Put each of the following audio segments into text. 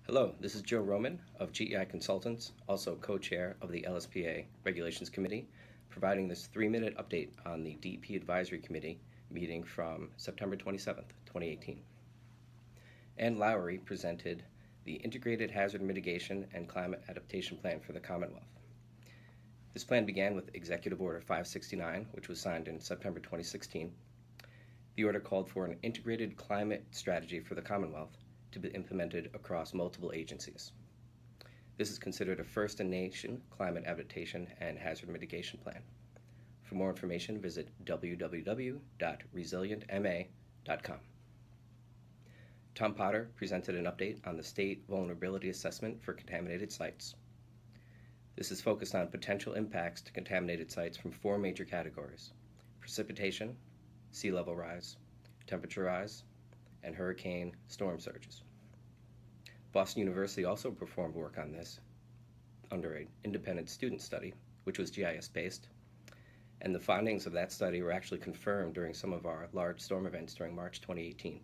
Hello, this is Joe Roman of GEI Consultants, also co-chair of the LSPA Regulations Committee, providing this 3-minute update on the DEP Advisory Committee meeting from September 27th, 2018. Ann Lowry presented the Integrated Hazard Mitigation and Climate Adaptation Plan for the Commonwealth. This plan began with Executive Order 569, which was signed in September 2016. The order called for an integrated climate strategy for the Commonwealth to be implemented across multiple agencies. This is considered a first-in-nation climate adaptation and hazard mitigation plan. For more information, visit www.resilientma.com. Tom Potter presented an update on the state vulnerability assessment for contaminated sites. This is focused on potential impacts to contaminated sites from 4 major categories: precipitation, sea level rise, temperature rise, and hurricane storm surges. Boston University also performed work on this under an independent student study, which was GIS-based, and the findings of that study were actually confirmed during some of our large storm events during March 2018.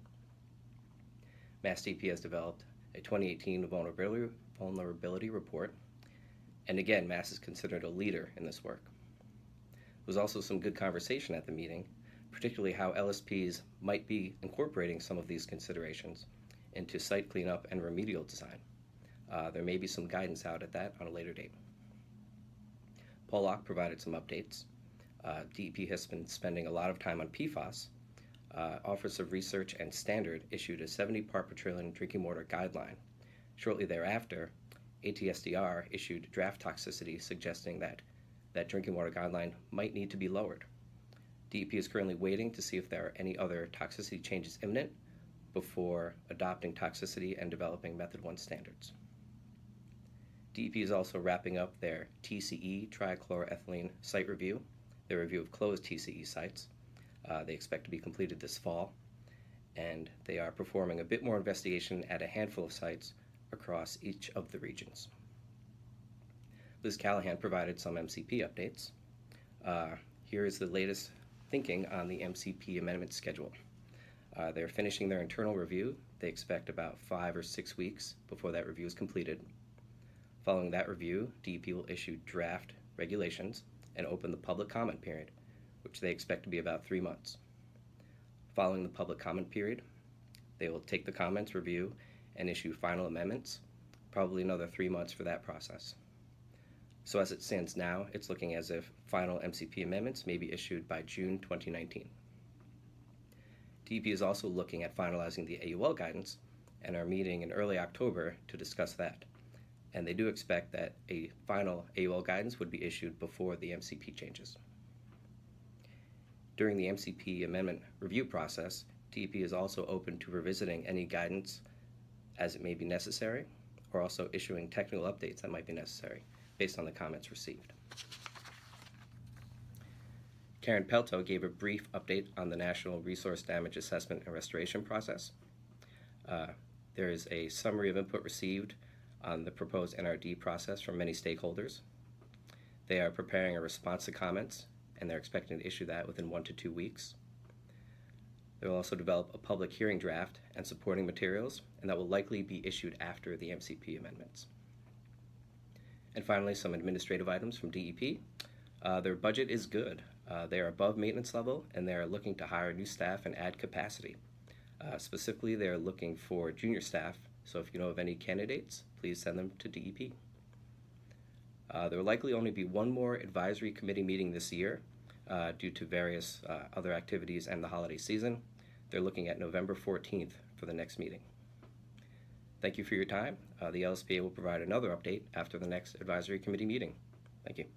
Mass DEP has developed a 2018 vulnerability report, and again, Mass is considered a leader in this work. There was also some good conversation at the meeting, particularly how LSPs might be incorporating some of these considerations into site cleanup and remedial design. There may be some guidance out at that on a later date. Paul Locke provided some updates. DEP has been spending a lot of time on PFAS. Office of Research and Standard issued a 70 part per trillion drinking water guideline. Shortly thereafter, ATSDR issued draft toxicity suggesting that that drinking water guideline might need to be lowered. DEP is currently waiting to see if there are any other toxicity changes imminent before adopting toxicity and developing Method 1 standards. DEP is also wrapping up their TCE trichloroethylene site review, their review of closed TCE sites. They expect to be completed this fall, and they are performing a bit more investigation at a handful of sites across each of the regions. Liz Callahan provided some MCP updates. Here is the latest thinking on the MCP amendment schedule. They're finishing their internal review. They expect about 5 or 6 weeks before that review is completed. Following that review, DEP will issue draft regulations and open the public comment period, which they expect to be about 3 months. Following the public comment period, they will take the comments, review, and issue final amendments, probably another 3 months for that process. So as it stands now, it's looking as if final MCP amendments may be issued by June 2019. DEP is also looking at finalizing the AUL guidance and are meeting in early October to discuss that. And they do expect that a final AUL guidance would be issued before the MCP changes. During the MCP amendment review process, DEP is also open to revisiting any guidance as it may be necessary, or also issuing technical updates that might be necessary based on the comments received. Karen Pelto gave a brief update on the National Resource Damage Assessment and Restoration process. There is a summary of input received on the proposed NRD process from many stakeholders. They are preparing a response to comments, and they're expecting to issue that within 1 to 2 weeks. They will also develop a public hearing draft and supporting materials, and that will likely be issued after the MCP amendments. And finally, some administrative items from DEP. Their budget is good. They are above maintenance level, and they are looking to hire new staff and add capacity. Specifically, they are looking for junior staff, so if you know of any candidates, please send them to DEP. There will likely only be 1 more advisory committee meeting this year due to various other activities and the holiday season. They're looking at November 14th for the next meeting. Thank you for your time. The LSPA will provide another update after the next advisory committee meeting. Thank you.